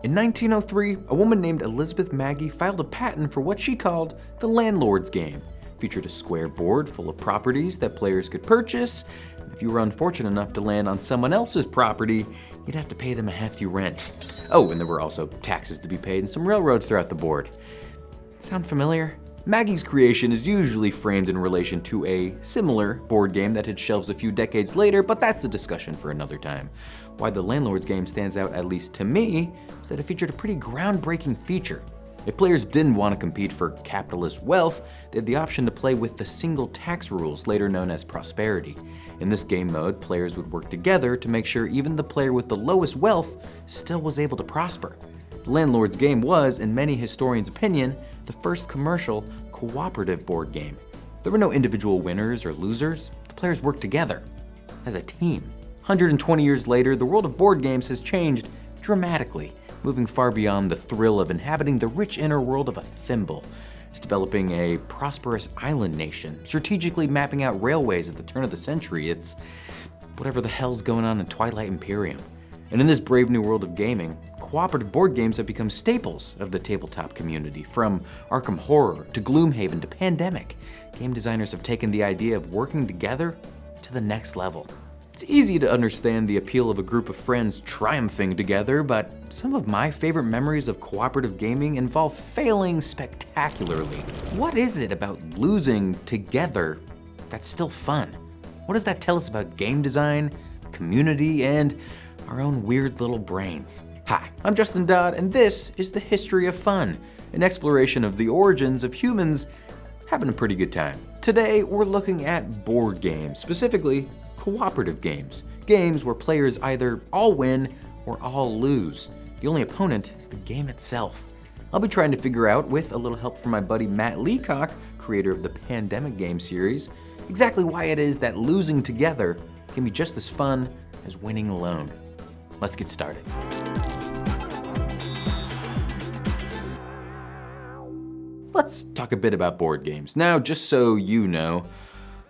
In 1903, a woman named Elizabeth Maggie filed a patent for what she called the landlord's game. It featured a square board full of properties that players could purchase, and if you were unfortunate enough to land on someone else's property, you'd have to pay them a hefty rent. Oh, and there were also taxes to be paid and some railroads throughout the board. Sound familiar? Maggie's creation is usually framed in relation to a similar board game that hit shelves a few decades later, but that's a discussion for another time. Why the Landlord's game stands out, at least to me, is that it featured a pretty groundbreaking feature. If players didn't want to compete for capitalist wealth, they had the option to play with the single tax rules, later known as prosperity. In this game mode, players would work together to make sure even the player with the lowest wealth still was able to prosper. The Landlord's game was, in many historians' opinion, the first commercial cooperative board game. There were no individual winners or losers. The players worked together as a team. 120 years later, the world of board games has changed dramatically, moving far beyond the thrill of inhabiting the rich inner world of a thimble. It's developing a prosperous island nation, strategically mapping out railways at the turn of the century. It's whatever the hell's going on in Twilight Imperium. And in this brave new world of gaming, cooperative board games have become staples of the tabletop community. From Arkham Horror to Gloomhaven to Pandemic, game designers have taken the idea of working together to the next level. It's easy to understand the appeal of a group of friends triumphing together, but some of my favorite memories of cooperative gaming involve failing spectacularly. What is it about losing together that's still fun? What does that tell us about game design, community, and our own weird little brains? Hi, I'm Justin Dodd, and this is The History of Fun, an exploration of the origins of humans having a pretty good time. Today, we're looking at board games, specifically cooperative games. Games where players either all win or all lose. The only opponent is the game itself. I'll be trying to figure out, with a little help from my buddy Matt Leacock, creator of the Pandemic game series, exactly why it is that losing together can be just as fun as winning alone. Let's get started. Let's talk a bit about board games. Now, just so you know,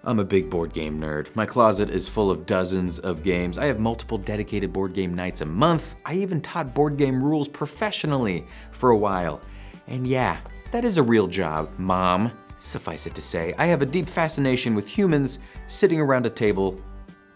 I'm a big board game nerd. My closet is full of dozens of games. I have multiple dedicated board game nights a month. I even taught board game rules professionally for a while. And yeah, that is a real job, Mom. Suffice it to say, I have a deep fascination with humans sitting around a table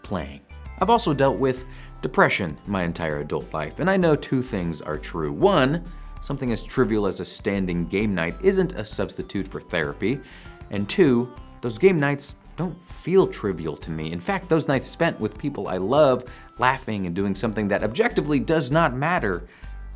playing. I've also dealt with depression my entire adult life, and I know two things are true. One, something as trivial as a standing game night isn't a substitute for therapy. And two, those game nights don't feel trivial to me. In fact, those nights spent with people I love, laughing and doing something that objectively does not matter,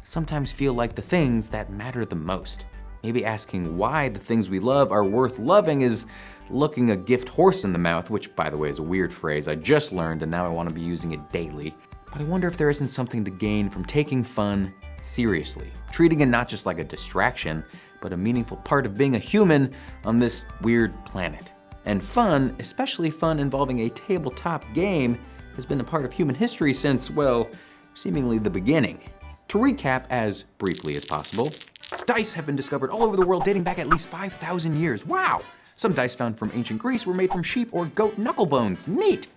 sometimes feel like the things that matter the most. Maybe asking why the things we love are worth loving is looking a gift horse in the mouth, which, by the way, is a weird phrase I just learned and now I want to be using it daily. But I wonder if there isn't something to gain from taking fun seriously, treating it not just like a distraction, but a meaningful part of being a human on this weird planet. And fun, especially fun involving a tabletop game, has been a part of human history since, well, seemingly the beginning. To recap as briefly as possible, dice have been discovered all over the world dating back at least 5,000 years. Wow! Some dice found from ancient Greece were made from sheep or goat knuckle bones. Neat!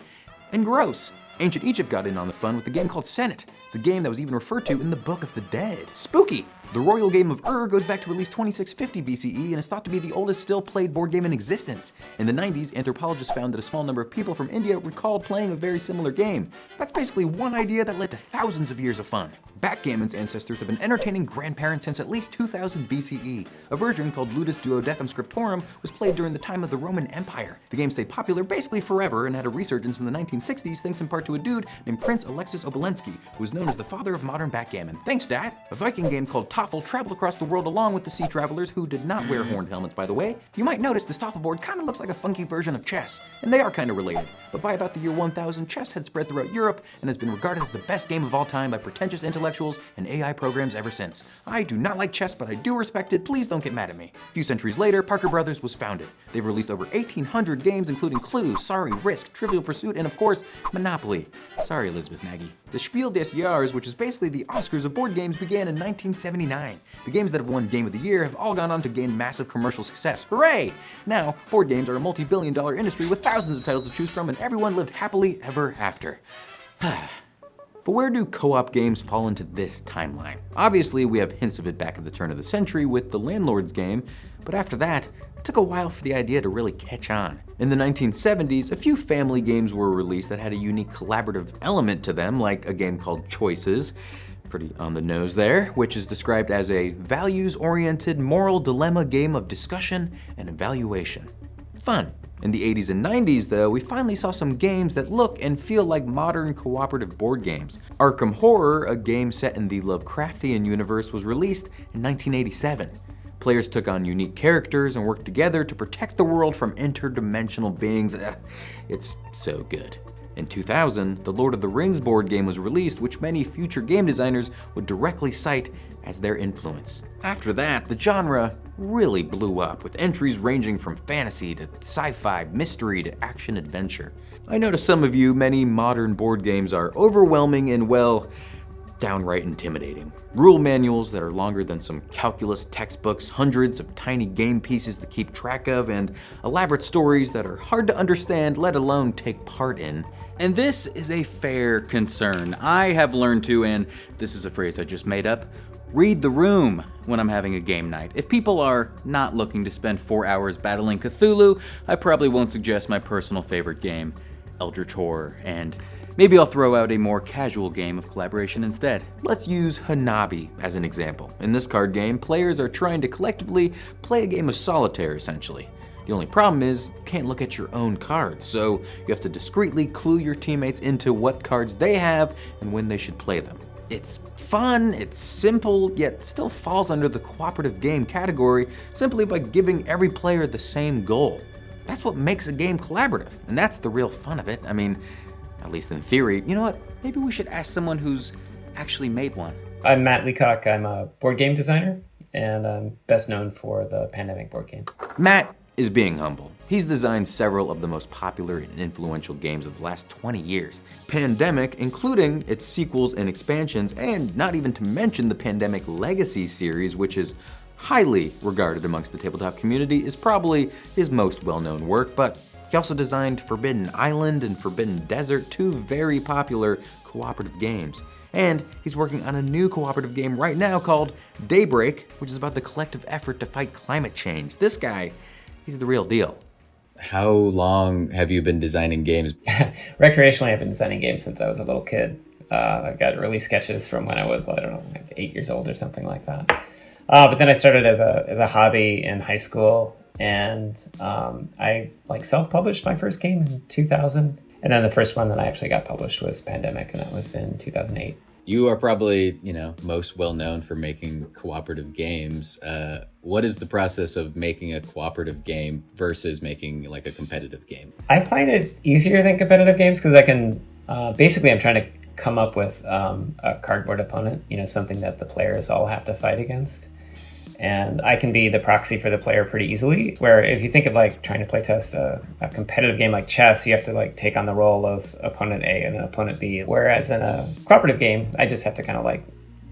And gross. Ancient Egypt got in on the fun with a game called Senet. It's a game that was even referred to in the Book of the Dead. Spooky! The royal game of goes back to at least 2650 BCE and is thought to be the oldest still played board game in existence. In the 90s, anthropologists found that a small number of people from India recalled playing a very similar game. That's basically one idea that led to thousands of years of fun. Backgammon's ancestors have been entertaining grandparents since at least 2000 BCE. A version called Ludus Duodecim Scriptorum was played during the time of the Roman Empire. The game stayed popular basically forever and had a resurgence in the 1960s thanks in part to a dude named Prince Alexis Obolensky, who is known as the father of modern backgammon. Thanks, Dad! A Viking game called Toffel traveled across the world along with the sea travelers, who did not wear horned helmets, by the way. You might notice this Toffel board kind of looks like a funky version of chess, and they are kind of related. But by about the year 1000, chess had spread throughout Europe and has been regarded as the best game of all time by pretentious intellectuals and AI programs ever since. I do not like chess, but I do respect it. Please don't get mad at me. A few centuries later, Parker Brothers was founded. They've released over 1,800 games, including Clue, Sorry, Risk, Trivial Pursuit, and of course, Monopoly. Sorry, Elizabeth Maggie. The Spiel des Jahres, which is basically the Oscars of board games, began in 1979. The games that have won Game of the Year have all gone on to gain massive commercial success. Hooray! Now, board games are a multi-billion-dollar industry with thousands of titles to choose from, and everyone lived happily ever after. But where do co-op games fall into this timeline? Obviously, we have hints of it back at the turn of the century with the Landlord's game, but after that, it took a while for the idea to really catch on. In the 1970s, a few family games were released that had a unique collaborative element to them, like a game called Choices, pretty on the nose there, which is described as a values-oriented moral dilemma game of discussion and evaluation. Fun. In the 80s and 90s, though, we finally saw some games that look and feel like modern cooperative board games. Arkham Horror, a game set in the Lovecraftian universe, was released in 1987. Players took on unique characters and worked together to protect the world from interdimensional beings. It's so good. In 2000, the Lord of the Rings board game was released, which many future game designers would directly cite as their influence. After that, the genre really blew up, with entries ranging from fantasy to sci-fi, mystery to action-adventure. I know to some of you, many modern board games are overwhelming and, well, downright intimidating. Rule manuals that are longer than some calculus textbooks, hundreds of tiny game pieces to keep track of, and elaborate stories that are hard to understand, let alone take part in. And this is a fair concern. I have learned to, and this is a phrase I just made up, read the room when I'm having a game night. If people are not looking to spend 4 hours battling Cthulhu, I probably won't suggest my personal favorite game, Eldritch Horror, and maybe I'll throw out a more casual game of collaboration instead. Let's use Hanabi as an example. In this card game, players are trying to collectively play a game of solitaire, essentially. The only problem is, you can't look at your own cards, so you have to discreetly clue your teammates into what cards they have and when they should play them. It's fun, it's simple, yet still falls under the cooperative game category simply by giving every player the same goal. That's what makes a game collaborative, and that's the real fun of it. I mean, at least in theory. You know what? Maybe we should ask someone who's actually made one. I'm Matt Leacock. I'm a board game designer, and I'm best known for the Pandemic board game. Matt is being humble. He's designed several of the most popular and influential games of the last 20 years. Pandemic, including its sequels and expansions, and not even to mention the Pandemic Legacy series, which is highly regarded amongst the tabletop community, is probably his most well-known work, but he also designed Forbidden Island and Forbidden Desert, two very popular cooperative games. And he's working on a new cooperative game right now called Daybreak, which is about the collective effort to fight climate change. This guy, he's the real deal. How long have you been designing games? Recreationally, I've been designing games since I was a little kid. I've got early sketches from when I was, I don't know, like 8 years old or something like that. But then I started as a hobby in high school, and I self-published my first game in 2000. And then the first one that I actually got published was Pandemic, and that was in 2008. You are probably, most well known for making cooperative games. What is the process of making a cooperative game versus making like a competitive game? I find it easier than competitive games because I can, basically I'm trying to come up with a cardboard opponent, something that the players all have to fight against. And I can be the proxy for the player pretty easily, where if you think of trying to play test a competitive game like chess, you have to take on the role of opponent A and then opponent B. Whereas in a cooperative game, I just have to kind of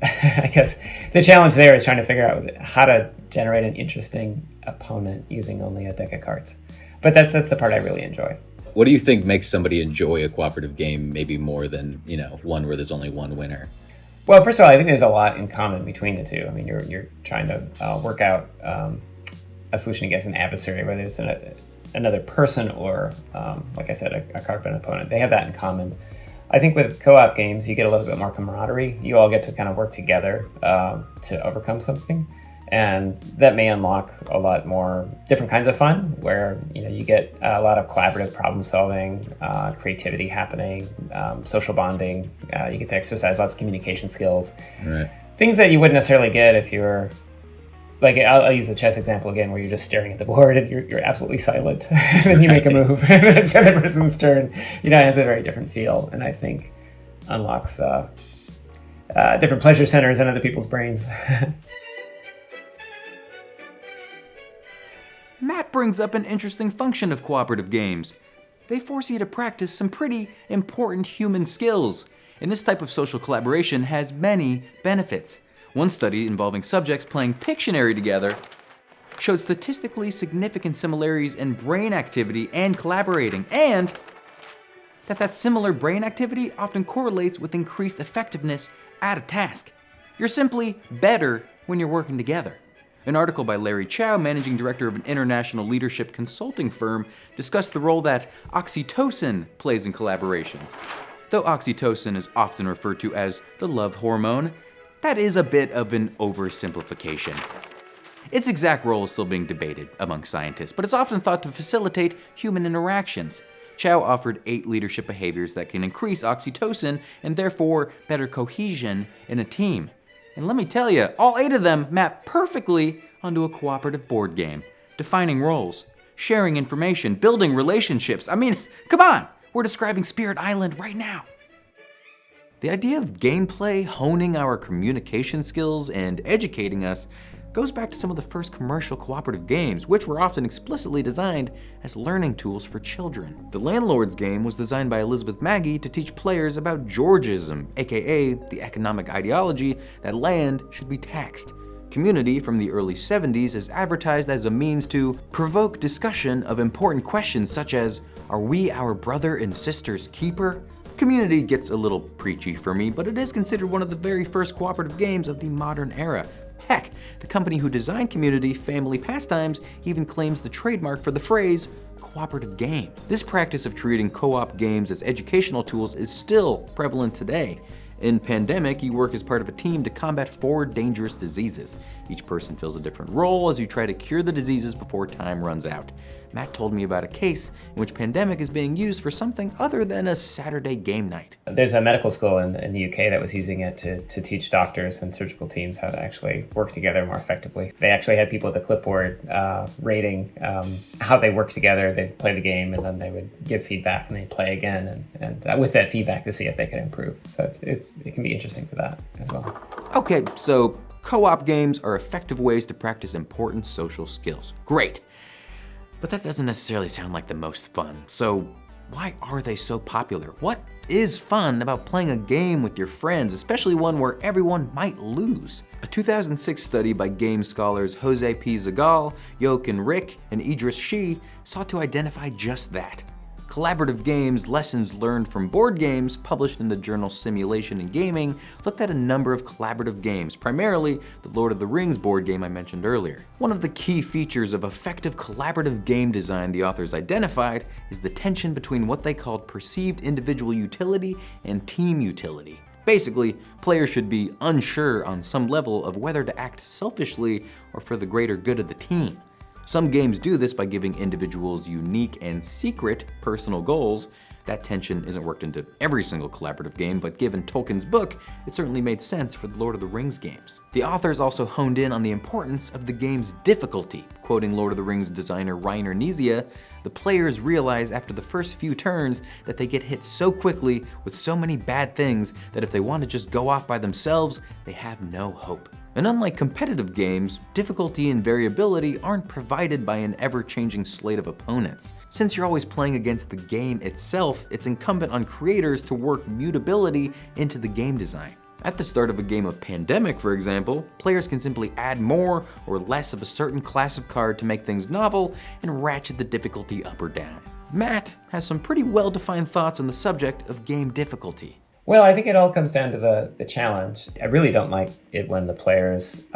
I guess the challenge there is trying to figure out how to generate an interesting opponent using only a deck of cards. But that's the part I really enjoy. What do you think makes somebody enjoy a cooperative game maybe more than, one where there's only one winner? Well, first of all, I think there's a lot in common between the two. I mean, you're trying to work out a solution against an adversary, whether it's another person or, like I said, a cardboard opponent. They have that in common. I think with co-op games, you get a little bit more camaraderie. You all get to kind of work together to overcome something. And that may unlock a lot more different kinds of fun where, you get a lot of collaborative problem solving, creativity happening, social bonding. You get to exercise lots of communication skills. Right. Things that you wouldn't necessarily get if you're, I'll use the chess example again, where you're just staring at the board and you're absolutely silent. And then you make a move and it's the other person's turn. It has a very different feel, and I think unlocks different pleasure centers in other people's brains. Matt brings up an interesting function of cooperative games. They force you to practice some pretty important human skills, and this type of social collaboration has many benefits. One study involving subjects playing Pictionary together showed statistically significant similarities in brain activity and collaborating, and that similar brain activity often correlates with increased effectiveness at a task. You're simply better when you're working together. An article by Larry Chow, managing director of an international leadership consulting firm, discussed the role that oxytocin plays in collaboration. Though oxytocin is often referred to as the love hormone, that is a bit of an oversimplification. Its exact role is still being debated among scientists, but it's often thought to facilitate human interactions. Chow offered 8 leadership behaviors that can increase oxytocin and therefore better cohesion in a team. And let me tell you, all 8 of them map perfectly onto a cooperative board game. Defining roles, sharing information, building relationships. I mean, come on, we're describing Spirit Island right now. The idea of gameplay honing our communication skills and educating us goes back to some of the first commercial cooperative games, which were often explicitly designed as learning tools for children. The Landlord's game was designed by Elizabeth Magie to teach players about Georgism, aka the economic ideology that land should be taxed. Community from the early 70s is advertised as a means to provoke discussion of important questions such as, are we our brother and sister's keeper? Community gets a little preachy for me, but it is considered one of the very first cooperative games of the modern era. Heck, the company who designed Community, Family Pastimes, even claims the trademark for the phrase cooperative game. This practice of treating co-op games as educational tools is still prevalent today. In Pandemic, you work as part of a team to combat 4 dangerous diseases. Each person fills a different role as you try to cure the diseases before time runs out. Matt told me about a case in which Pandemic is being used for something other than a Saturday game night. There's a medical school in the UK that was using it to teach doctors and surgical teams how to actually work together more effectively. They actually had people with a clipboard rating how they work together. They'd play the game and then they would give feedback and they'd play again and with that feedback to see if they could improve. So it can be interesting for that as well. Okay, so co-op games are effective ways to practice important social skills. Great. But that doesn't necessarily sound like the most fun. So why are they so popular? What is fun about playing a game with your friends, especially one where everyone might lose? A 2006 study by game scholars Jose P. Zagal, Jochen Rick, and Idris Shi sought to identify just that. Collaborative Games, Lessons Learned from Board Games, published in the journal Simulation and Gaming, looked at a number of collaborative games, primarily the Lord of the Rings board game I mentioned earlier. One of the key features of effective collaborative game design the authors identified is the tension between what they called perceived individual utility and team utility. Basically, players should be unsure on some level of whether to act selfishly or for the greater good of the team. Some games do this by giving individuals unique and secret personal goals. That tension isn't worked into every single collaborative game, but given Tolkien's book, it certainly made sense for the Lord of the Rings games. The authors also honed in on the importance of the game's difficulty. Quoting Lord of the Rings designer Reiner Knizia, the players realize after the first few turns that they get hit so quickly with so many bad things that if they want to just go off by themselves, they have no hope. And unlike competitive games, difficulty and variability aren't provided by an ever-changing slate of opponents. Since you're always playing against the game itself, it's incumbent on creators to work mutability into the game design. At the start of a game of Pandemic, for example, players can simply add more or less of a certain class of card to make things novel and ratchet the difficulty up or down. Matt has some pretty well-defined thoughts on the subject of game difficulty. Well, I think it all comes down to the challenge. I really don't like it when the players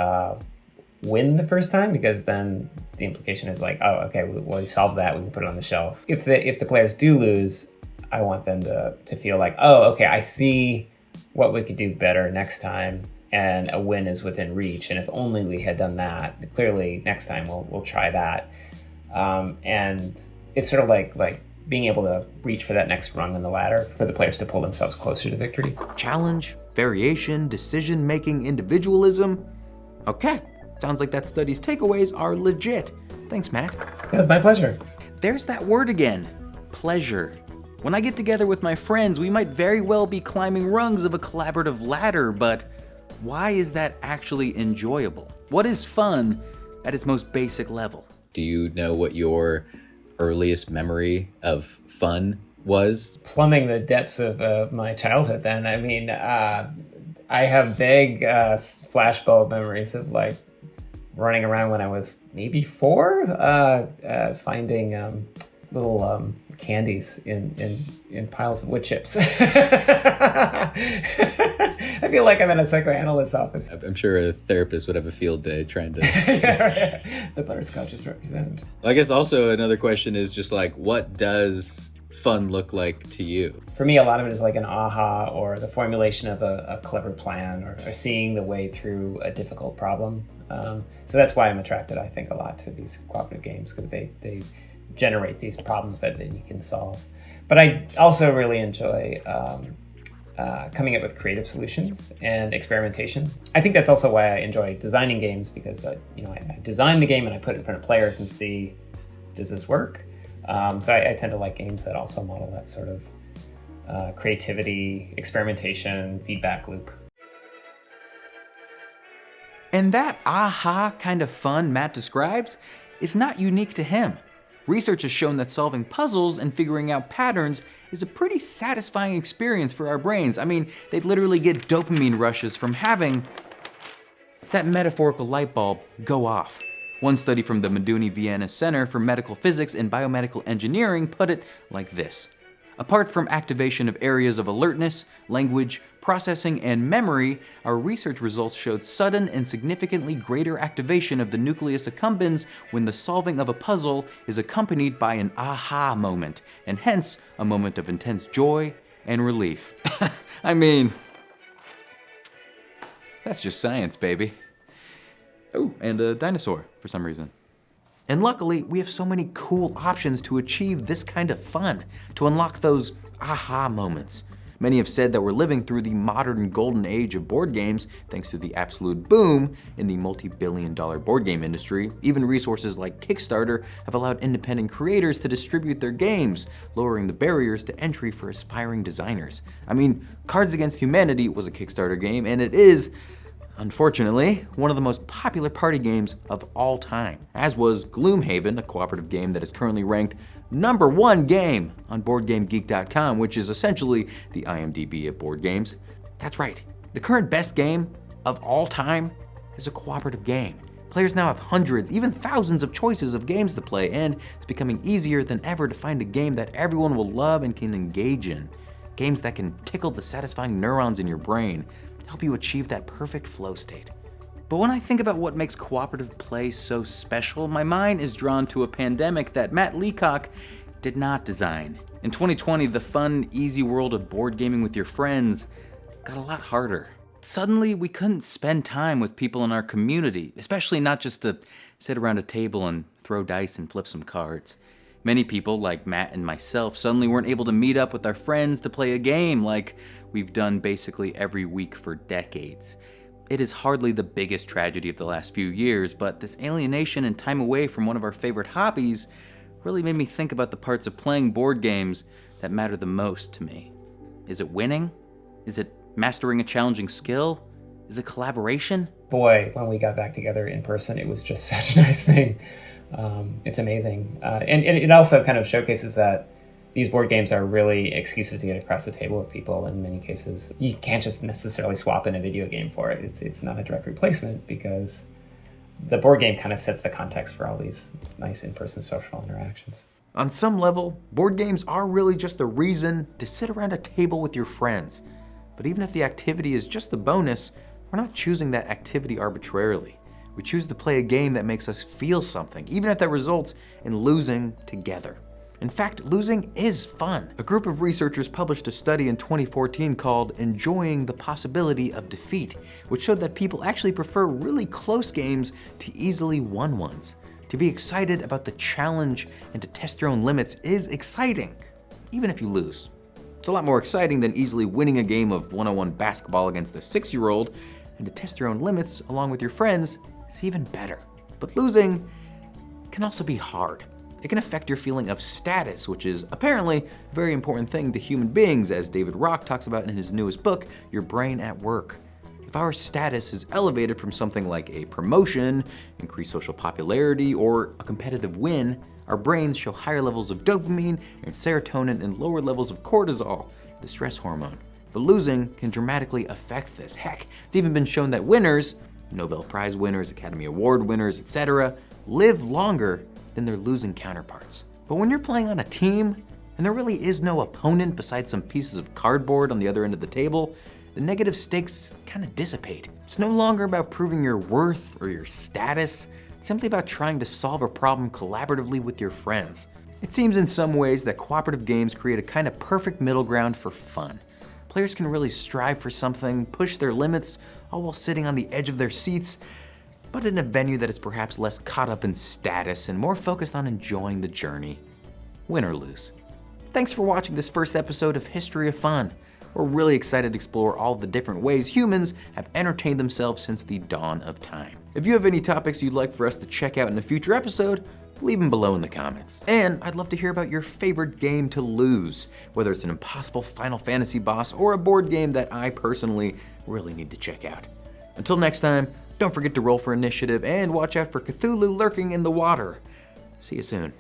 win the first time, because then the implication is like, oh, okay, we solved that, we can put it on the shelf. If the players do lose, I want them to feel like, oh, okay, I see what we could do better next time, and a win is within reach. And if only we had done that, clearly next time we'll try that. And it's sort of like being able to reach for that next rung on the ladder for the players to pull themselves closer to victory. Challenge, variation, decision-making, individualism. Okay, sounds like that study's takeaways are legit. Thanks, Matt. That's my pleasure. There's that word again, pleasure. When I get together with my friends, we might very well be climbing rungs of a collaborative ladder, but why is that actually enjoyable? What is fun at its most basic level? Do you know what your earliest memory of fun was? Plumbing the depths of my childhood then. I mean, I have vague flashbulb memories of like running around when I was maybe 4, finding little candies in piles of wood chips. I feel like I'm in a psychoanalyst's office. I'm sure a therapist would have a field day trying to... The butterscotch is represented. I guess also another question is just like, what does fun look like to you? For me, a lot of it is like an aha, or the formulation of a clever plan, or seeing the way through a difficult problem. So that's why I'm attracted, I think, a lot to these cooperative games, because they generate these problems that you can solve. But I also really enjoy coming up with creative solutions and experimentation. I think that's also why I enjoy designing games, because I design the game and I put it in front of players and see, does this work? So I tend to like games that also model that sort of creativity, experimentation, feedback loop. And that aha kind of fun Matt describes is not unique to him. Research has shown that solving puzzles and figuring out patterns is a pretty satisfying experience for our brains. I mean, they'd literally get dopamine rushes from having that metaphorical light bulb go off. One study from the Meduni Vienna Center for Medical Physics and Biomedical Engineering put it like this. Apart from activation of areas of alertness, language, processing, and memory, our research results showed sudden and significantly greater activation of the nucleus accumbens when the solving of a puzzle is accompanied by an aha moment, and hence a moment of intense joy and relief. I mean, that's just science, baby. Oh, and a dinosaur for some reason. And luckily, we have so many cool options to achieve this kind of fun, to unlock those aha moments. Many have said that we're living through the modern golden age of board games thanks to the absolute boom in the multi-billion-dollar board game industry. Even resources like Kickstarter have allowed independent creators to distribute their games, lowering the barriers to entry for aspiring designers. I mean, Cards Against Humanity was a Kickstarter game, and it is, unfortunately, one of the most popular party games of all time, as was Gloomhaven, a cooperative game that is currently ranked #1 game on BoardGameGeek.com, which is essentially the IMDb of board games. That's right, the current best game of all time is a cooperative game. Players now have hundreds, even thousands of choices of games to play, and it's becoming easier than ever to find a game that everyone will love and can engage in. Games that can tickle the satisfying neurons in your brain, help you achieve that perfect flow state. But when I think about what makes cooperative play so special, my mind is drawn to a pandemic that Matt Leacock did not design. In 2020, the fun, easy world of board gaming with your friends got a lot harder. Suddenly, we couldn't spend time with people in our community, especially not just to sit around a table and throw dice and flip some cards. Many people, like Matt and myself, suddenly weren't able to meet up with our friends to play a game like we've done basically every week for decades. It is hardly the biggest tragedy of the last few years, but this alienation and time away from one of our favorite hobbies really made me think about the parts of playing board games that matter the most to me. Is it winning? Is it mastering a challenging skill? Is it collaboration? Boy, when we got back together in person, it was just such a nice thing. It's amazing. And it also kind of showcases that these board games are really excuses to get across the table with people in many cases. You can't just necessarily swap in a video game for it. It's not a direct replacement, because the board game kind of sets the context for all these nice in-person social interactions. On some level, board games are really just a reason to sit around a table with your friends. But even if the activity is just the bonus, we're not choosing that activity arbitrarily. We choose to play a game that makes us feel something, even if that results in losing together. In fact, losing is fun. A group of researchers published a study in 2014 called Enjoying the Possibility of Defeat, which showed that people actually prefer really close games to easily won ones. To be excited about the challenge and to test your own limits is exciting, even if you lose. It's a lot more exciting than easily winning a game of one-on-one basketball against a 6-year-old, and to test your own limits along with your friends is even better. But losing can also be hard. It can affect your feeling of status, which is apparently a very important thing to human beings, as David Rock talks about in his newest book, Your Brain at Work. If our status is elevated from something like a promotion, increased social popularity, or a competitive win, our brains show higher levels of dopamine and serotonin and lower levels of cortisol, the stress hormone. But losing can dramatically affect this. Heck, it's even been shown that winners, Nobel Prize winners, Academy Award winners, etc., live longer than their losing counterparts. But when you're playing on a team, and there really is no opponent besides some pieces of cardboard on the other end of the table, the negative stakes kind of dissipate. It's no longer about proving your worth or your status. It's simply about trying to solve a problem collaboratively with your friends. It seems in some ways that cooperative games create a kind of perfect middle ground for fun. Players can really strive for something, push their limits, all while sitting on the edge of their seats, but in a venue that is perhaps less caught up in status and more focused on enjoying the journey, win or lose. Thanks for watching this first episode of History of Fun. We're really excited to explore all the different ways humans have entertained themselves since the dawn of time. If you have any topics you'd like for us to check out in a future episode, leave them below in the comments. And I'd love to hear about your favorite game to lose, whether it's an impossible Final Fantasy boss or a board game that I personally really need to check out. Until next time, don't forget to roll for initiative and watch out for Cthulhu lurking in the water. See you soon.